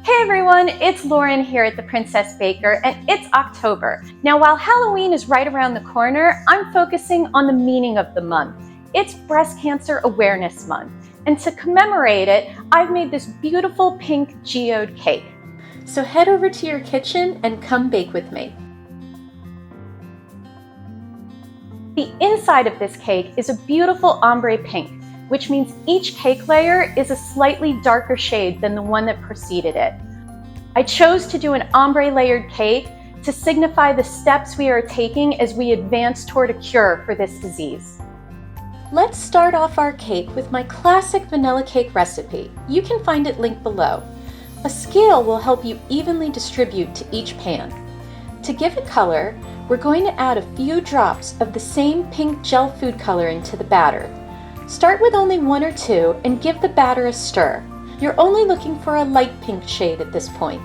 Hey everyone, it's Lauren here at the Princess Baker, and it's October. Now, while Halloween is right around the corner, I'm focusing on the meaning of the month. It's Breast Cancer Awareness Month, and to commemorate it, I've made this beautiful pink geode cake. So head over to your kitchen and come bake with me. The inside of this cake is a beautiful ombre pink, which means each cake layer is a slightly darker shade than the one that preceded it. I chose to do an ombre layered cake to signify the steps we are taking as we advance toward a cure for this disease. Let's start off our cake with my classic vanilla cake recipe. You can find it linked below. A scale will help you evenly distribute to each pan. To give it color, we're going to add a few drops of the same pink gel food coloring to the batter. Start with only 1 or 2 and give the batter a stir. You're only looking for a light pink shade at this point.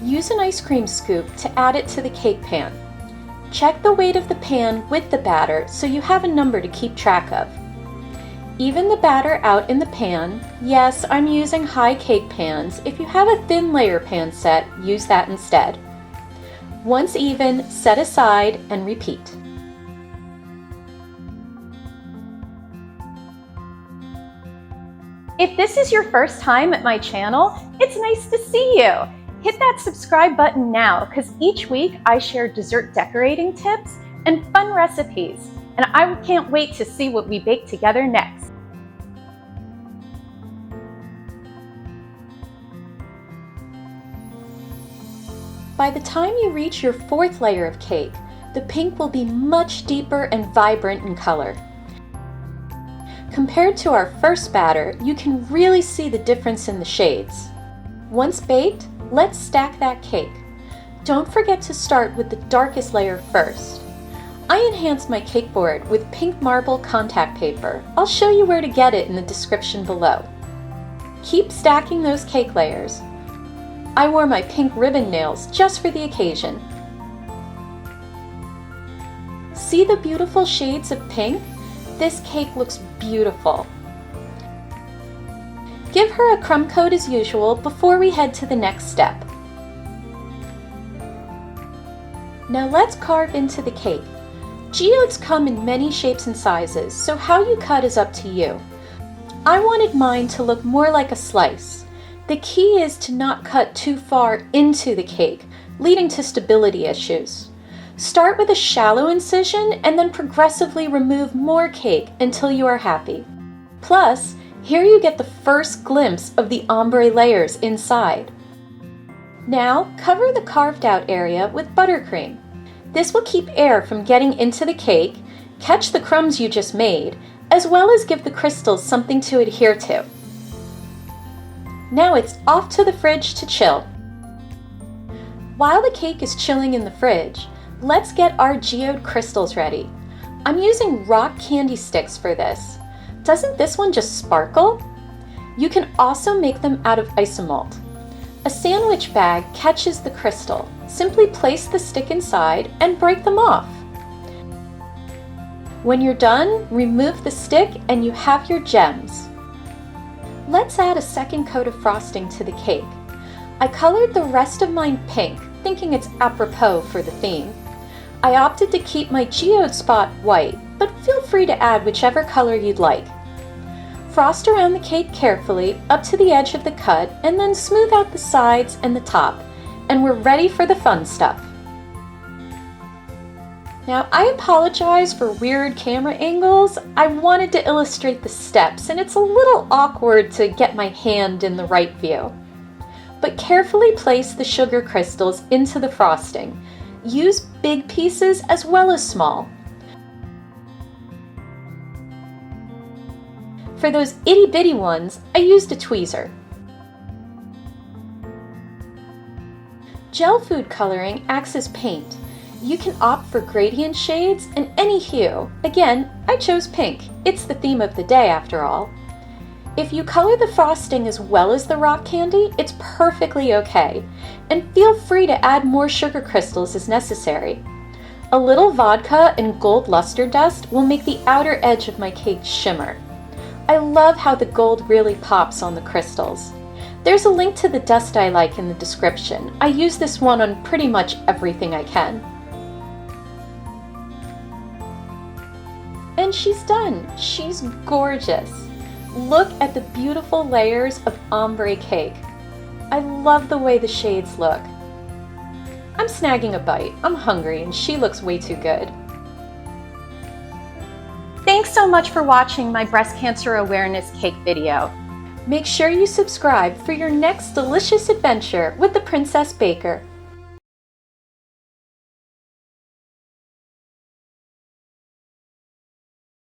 Use an ice cream scoop to add it to the cake pan. Check the weight of the pan with the batter so you have a number to keep track of. Even the batter out in the pan. Yes, I'm using high cake pans. If you have a thin layer pan set, use that instead. Once even, set aside and repeat. If this is your first time at my channel, it's nice to see you. Hit that subscribe button now because each week I share dessert decorating tips and fun recipes, and I can't wait to see what we bake together next. By the time you reach your 4th layer of cake, the pink will be much deeper and vibrant in color. Compared to our first batter, you can really see the difference in the shades. Once baked, let's stack that cake. Don't forget to start with the darkest layer first. I enhanced my cake board with pink marble contact paper. I'll show you where to get it in the description below. Keep stacking those cake layers. I wore my pink ribbon nails just for the occasion. See the beautiful shades of pink? This cake looks beautiful. Give her a crumb coat as usual before we head to the next step. Now let's carve into the cake. Geodes come in many shapes and sizes, so how you cut is up to you. I wanted mine to look more like a slice. The key is to not cut too far into the cake, leading to stability issues. Start with a shallow incision and then progressively remove more cake until you are happy. Plus, here you get the first glimpse of the ombre layers inside. Now, cover the carved out area with buttercream. This will keep air from getting into the cake, catch the crumbs you just made, as well as give the crystals something to adhere to. Now it's off to the fridge to chill. While the cake is chilling in the fridge, let's get our geode crystals ready. I'm using rock candy sticks for this. Doesn't this one just sparkle? You can also make them out of isomalt. A sandwich bag catches the crystal. Simply place the stick inside and break them off. When you're done, remove the stick and you have your gems. Let's add a second coat of frosting to the cake. I colored the rest of mine pink, thinking it's apropos for the theme. I opted to keep my geode spot white, but feel free to add whichever color you'd like. Frost around the cake carefully up to the edge of the cut and then smooth out the sides and the top, and we're ready for the fun stuff. Now, I apologize for weird camera angles. I wanted to illustrate the steps, and it's a little awkward to get my hand in the right view. But carefully place the sugar crystals into the frosting. Use big pieces as well as small. For those itty bitty ones, I used a tweezer. Gel food coloring acts as paint. You can opt for gradient shades and any hue. Again, I chose pink. It's the theme of the day after all. If you color the frosting as well as the rock candy, it's perfectly okay. And feel free to add more sugar crystals as necessary. A little vodka and gold luster dust will make the outer edge of my cake shimmer. I love how the gold really pops on the crystals. There's a link to the dust I like in the description. I use this one on pretty much everything I can. And she's done. She's gorgeous. Look at the beautiful layers of ombre cake. I love the way the shades look. I'm snagging a bite. I'm hungry and she looks way too good. Thanks so much for watching my breast cancer awareness cake video. Make sure you subscribe for your next delicious adventure with the Princess Baker.